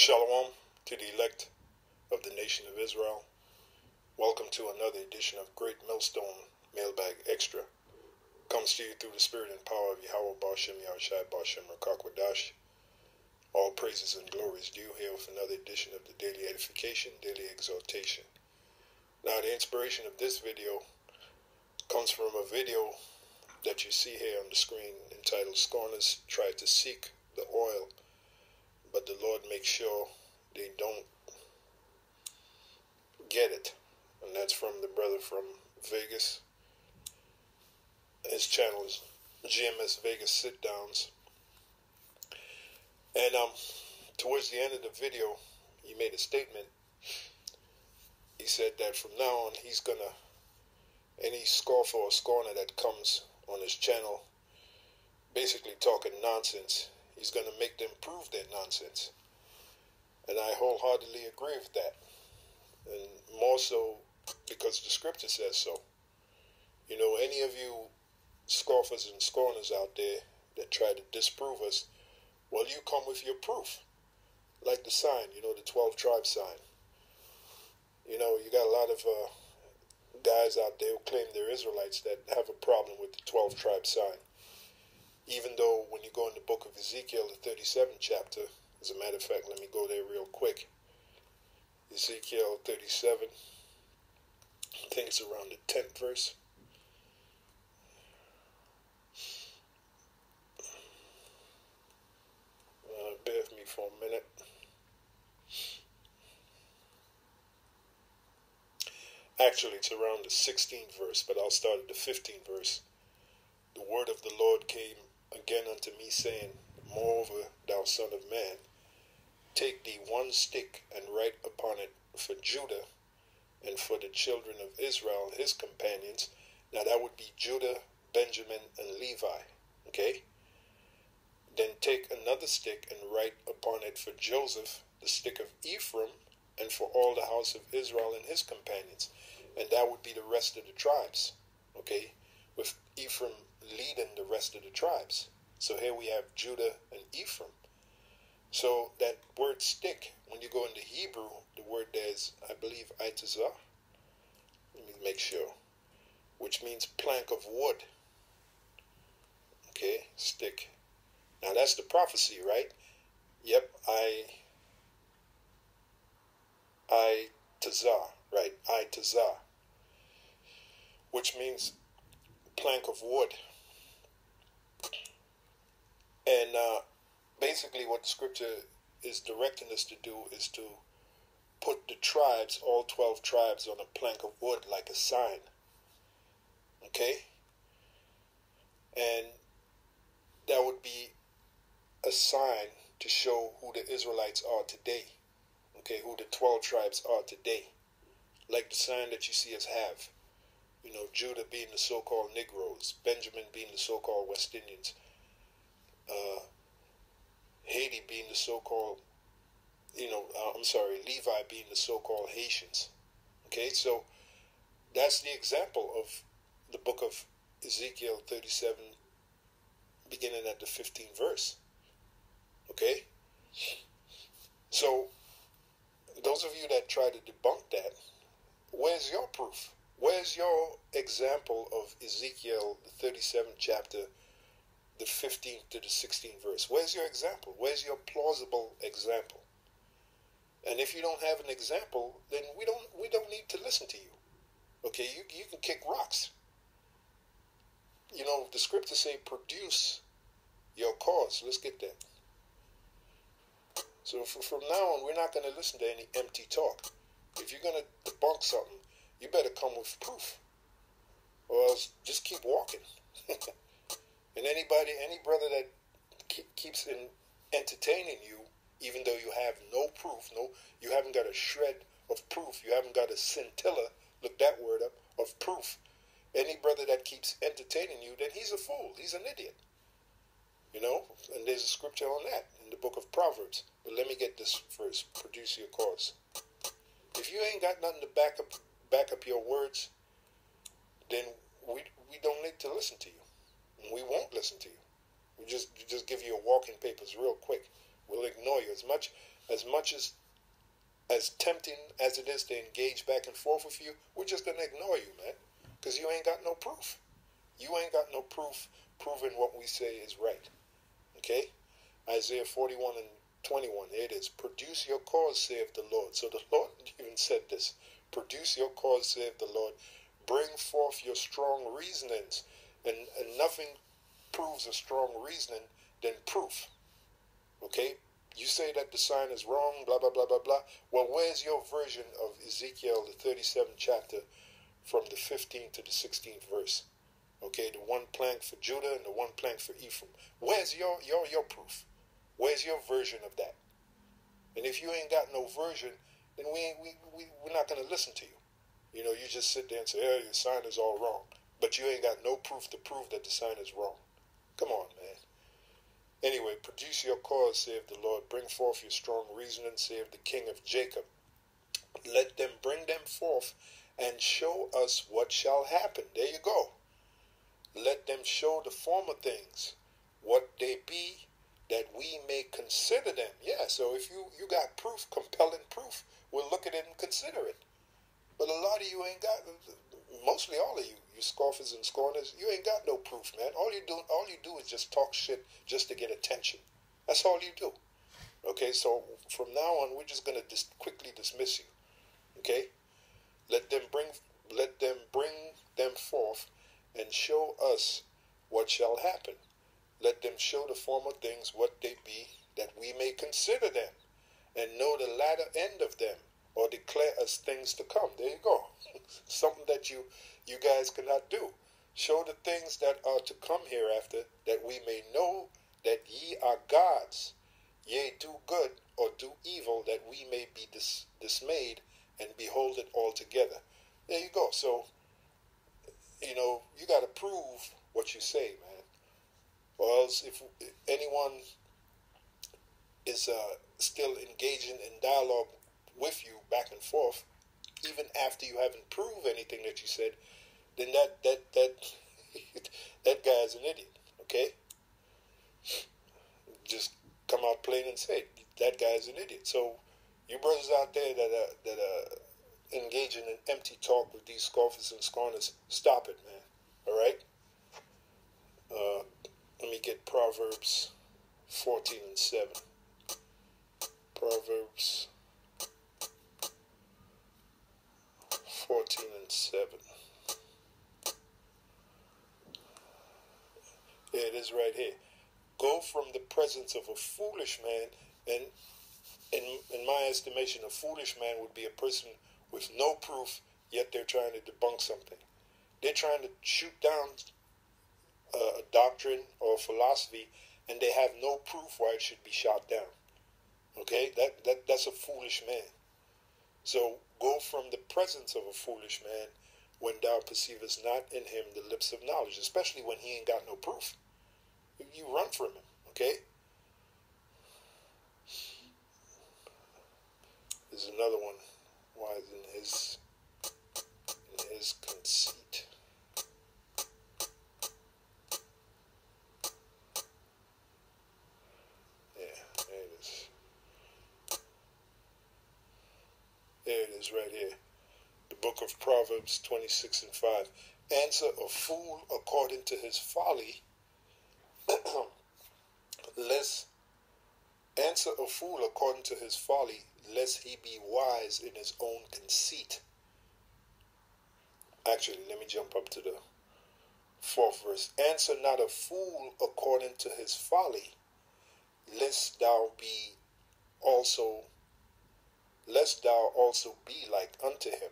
Shalom to the elect of the nation of Israel. Welcome to another edition of Great Millstone Mailbag Extra. Comes to you through the spirit and power of Yahweh Bashem Yahushai Bashem Rakakwadash. All praises and glories due here with another edition of the Daily Edification, Daily Exhortation. Now the inspiration of this video comes from a video that you see here on the screen entitled "Scorners Try to Seek the Oil, but the Lord makes sure they don't get it." And that's from the brother from Vegas. His channel is GMS Vegas Sit Downs. And towards the end of the video, he made a statement. He said that from now on, he's gonna, any scoffer or scorner that comes on his channel basically talking nonsense, he's gonna make them prove their nonsense. And I wholeheartedly agree with that. And more so because the scripture says so. You know, any of you scoffers and scorners out there that try to disprove us, well, you come with your proof. Like the sign, you know, the 12 tribe sign. You know, you got a lot of guys out there who claim they're Israelites that have a problem with the 12 tribe sign. Even though when you go in the book of Ezekiel, the 37th chapter, as a matter of fact, let me go there real quick. Ezekiel 37, I think it's around the 10th verse. Bear with me for a minute. Actually, it's around the 16th verse, but I'll start at the 15th verse. The word of the Lord came again unto me, saying, Moreover, thou son of man, take thee one stick, and write upon it for Judah, and for the children of Israel, his companions. Now that would be Judah, Benjamin, and Levi. Okay? Then take another stick, and write upon it for Joseph, the stick of Ephraim, and for all the house of Israel and his companions. And that would be the rest of the tribes. Okay? With Ephraim leading the rest of the tribes. So here we have Judah and Ephraim. So that word stick, when you go into Hebrew, the word there is, I believe, itazah. Let me make sure. Which means plank of wood. Okay, stick. Now that's the prophecy, right? Yep, itazah, right? Itazah. Which means plank of wood. And basically what the scripture is directing us to do is to put the tribes, all 12 tribes, on a plank of wood like a sign. Okay? And that would be a sign to show who the Israelites are today. Okay, who the 12 tribes are today. Like the sign that you see us have. You know, Judah being the so-called Negroes, Benjamin being the so-called West Indians, Haiti being the so-called, Levi being the so-called Haitians. Okay, so that's the example of the book of Ezekiel 37, beginning at the 15th verse. Okay? So, those of you that try to debunk that, where's your proof? Where's your example of Ezekiel, the 37th chapter, the 15th to the 16th verse? Where's your example? Where's your plausible example? And if you don't have an example, then we don't need to listen to you. Okay, you can kick rocks. You know, the scriptures say, produce your cause. Let's get that. So from now on, we're not going to listen to any empty talk. If you're going to debunk something, you better come with proof, or else just keep walking. And any brother that keeps entertaining you, even though you have no proof, you haven't got a shred of proof, you haven't got a scintilla, look that word up, of proof. Any brother that keeps entertaining you, then he's a fool, he's an idiot. You know, and there's a scripture on that in the book of Proverbs. But let me get this first. Produce your cause. If you ain't got nothing to back up your words, then we don't need to listen to you. And we won't listen to you. We just give you your walking papers real quick. We'll ignore you. as much as tempting as it is to engage back and forth with you, we're just going to ignore you, man, because you ain't got no proof. You ain't got no proof proving what we say is right. Okay? Isaiah 41 and 21, here it is. Produce your cause, saith the Lord. So the Lord even said this. Produce your cause, saith the Lord. Bring forth your strong reasonings. And nothing proves a strong reasoning than proof. Okay? You say that the sign is wrong, blah, blah, blah, blah, blah. Well, where's your version of Ezekiel, the 37th chapter, from the 15th to the 16th verse? Okay, the one plank for Judah and the one plank for Ephraim. Where's your proof? Where's your version of that? And if you ain't got no version, then we're not going to listen to you. You know, you just sit there and say, hey, your sign is all wrong. But you ain't got no proof to prove that the sign is wrong. Come on, man. Anyway, produce your cause, saith the Lord. Bring forth your strong reasoning, saith the King of Jacob. Let them bring them forth and show us what shall happen. There you go. Let them show the former things, what they be, that we may consider them. Yeah, so if you got proof, compelling proof, we'll look at it and consider it. But a lot of you ain't got, mostly all of you scoffers and scorners, you ain't got no proof, man. All you do is just talk shit just to get attention. That's all you do. Okay, so from now on, we're just going to quickly dismiss you. Okay? Let them bring them forth and show us what shall happen. Let them show the former things what they be, that we may consider them, and know the latter end of them, or declare us things to come. There you go. Something that you guys cannot do. Show the things that are to come hereafter, that we may know that ye are gods. Yea, do good or do evil, that we may be dismayed and behold it altogether. There you go. So, you know, you got to prove what you say, man. Or else if anyone is still engaging in dialogue with you back and forth, even after you haven't proved anything that you said, then that guy is an idiot. Okay? Just come out plain and say it. That guy is an idiot. So you brothers out there that are engaging in empty talk with these scoffers and scorners, stop it, man. All right? Let me get Proverbs 14 and 7. Proverbs 14 and 7. Here it is right here. Go from the presence of a foolish man, and in my estimation, a foolish man would be a person with no proof, yet they're trying to debunk something. They're trying to shoot down a doctrine or philosophy, and they have no proof why it should be shot down. Okay? That's a foolish man. So go from the presence of a foolish man when thou perceivest not in him the lips of knowledge, especially when he ain't got no proof. You run from him, okay? There's another one. Why is in his conceit. Yeah, there it is. There it is right here. The book of Proverbs 26 and 5. Answer a fool according to his folly, answer a fool according to his folly, lest he be wise in his own conceit. Actually, let me jump up to the 4th verse. Answer not a fool according to his folly, lest thou also be like unto him.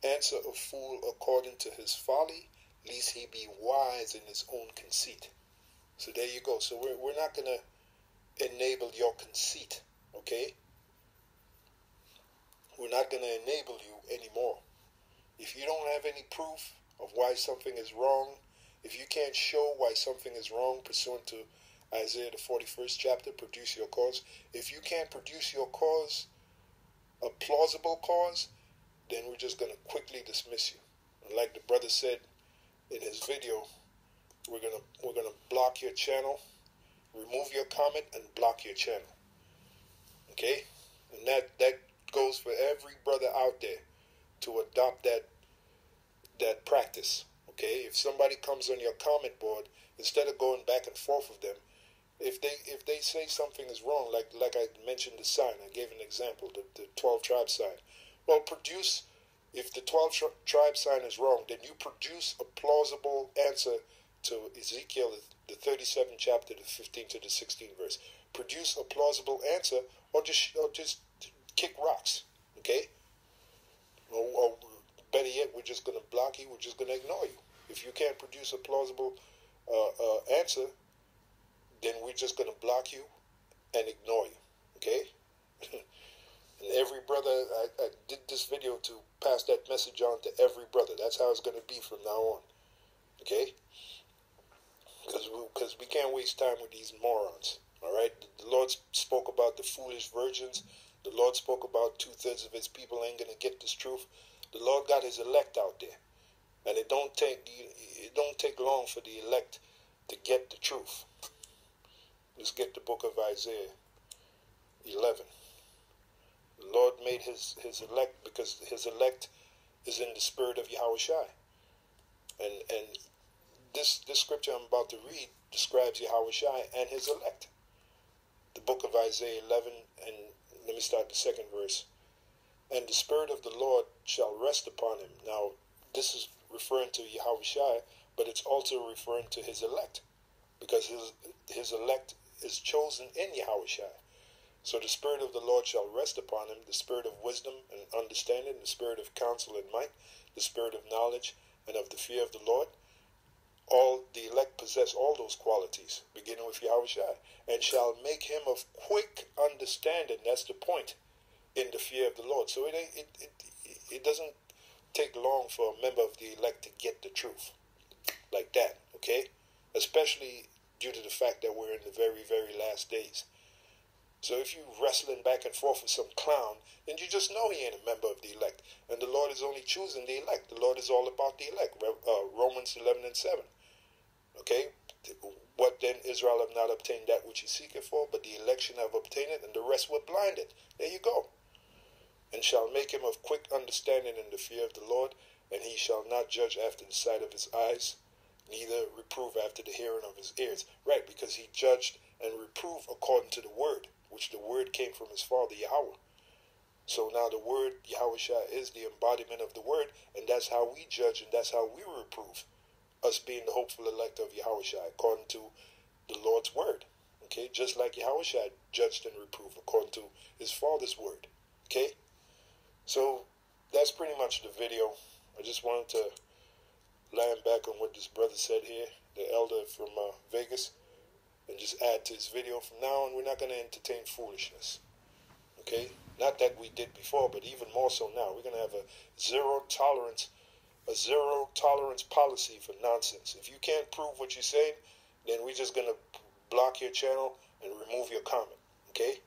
Answer a fool according to his folly, lest he be wise in his own conceit. So there you go. So we're not going to enable your conceit, okay? We're not going to enable you anymore. If you don't have any proof of why something is wrong, if you can't show why something is wrong pursuant to Isaiah the 41st chapter, produce your cause. If you can't produce your cause, a plausible cause, then we're just going to quickly dismiss you. And like the brother said in his video, we're gonna block your channel, remove your comment, and block your channel. Okay? And that goes for every brother out there to adopt that practice. Okay? If somebody comes on your comment board, instead of going back and forth with them, if they say something is wrong, like I mentioned the sign, I gave an example, the 12 tribe sign. Well, if the 12 tribe sign is wrong, then you produce a plausible answer to Ezekiel, the 37th chapter, the 15th to the 16th verse. Produce a plausible answer, or just kick rocks, okay? Or better yet, we're just going to block you, we're just going to ignore you. If you can't produce a plausible answer, then we're just going to block you and ignore you, okay? And every brother, I did this video to pass that message on to every brother. That's how it's going to be from now on, okay? Because we can't waste time with these morons, all right? The Lord spoke about the foolish virgins. The Lord spoke about 2/3 of his people ain't going to get this truth. The Lord got his elect out there. And it don't take long for the elect to get the truth. Let's get the book of Isaiah 11. The Lord made his elect, because his elect is in the spirit of Yahushua. And this scripture I'm about to read describes Yahushua and his elect. The book of Isaiah 11, and let me start the second verse. And the spirit of the Lord shall rest upon him. Now, this is referring to Yahushua, but it's also referring to his elect, because his elect is chosen in Yahushua. So the spirit of the Lord shall rest upon him, the spirit of wisdom and understanding, the spirit of counsel and might, the spirit of knowledge and of the fear of the Lord. All the elect possess all those qualities, beginning with Yahushua, and shall make him of quick understanding. That's the point, in the fear of the Lord. So it doesn't take long for a member of the elect to get the truth like that, okay? Especially due to the fact that we're in the very, very last days. So if you're wrestling back and forth with some clown, then you just know he ain't a member of the elect. And the Lord is only choosing the elect. The Lord is all about the elect. Romans 11 and 7. Okay? What then? Israel have not obtained that which he seeketh for, but the election have obtained it, and the rest were blinded. There you go. And shall make him of quick understanding in the fear of the Lord, and he shall not judge after the sight of his eyes, neither reprove after the hearing of his ears. Right, because he judged and reproved according to the word, which the word came from his father Yahweh. So now the word Yahushua is the embodiment of the word, and that's how we judge and that's how we reprove, us being the hopeful elect of Yahushua, according to the Lord's word. Okay, just like Yahushua judged and reproved according to his father's word. Okay, so that's pretty much the video. I just wanted to land back on what this brother said here, the elder from Vegas, and just add to his video. From now on, we're not going to entertain foolishness. Okay? Not that we did before, but even more so now. We're going to have a zero tolerance policy for nonsense. If you can't prove what you're saying, then we're just going to block your channel and remove your comment. Okay?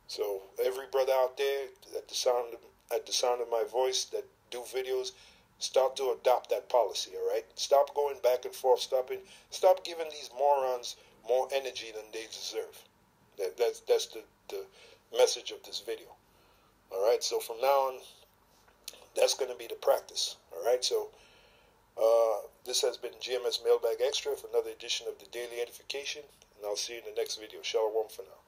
So every brother out there at the sound of my voice that do videos, start to adopt that policy, all right? Stop going back and forth. Stop giving these morons more energy than they deserve. That's the message of this video. All right, so from now on, that's going to be the practice. All right, so this has been GMS Mailbag Extra for another edition of the Daily Edification, and I'll see you in the next video. Shalom for now.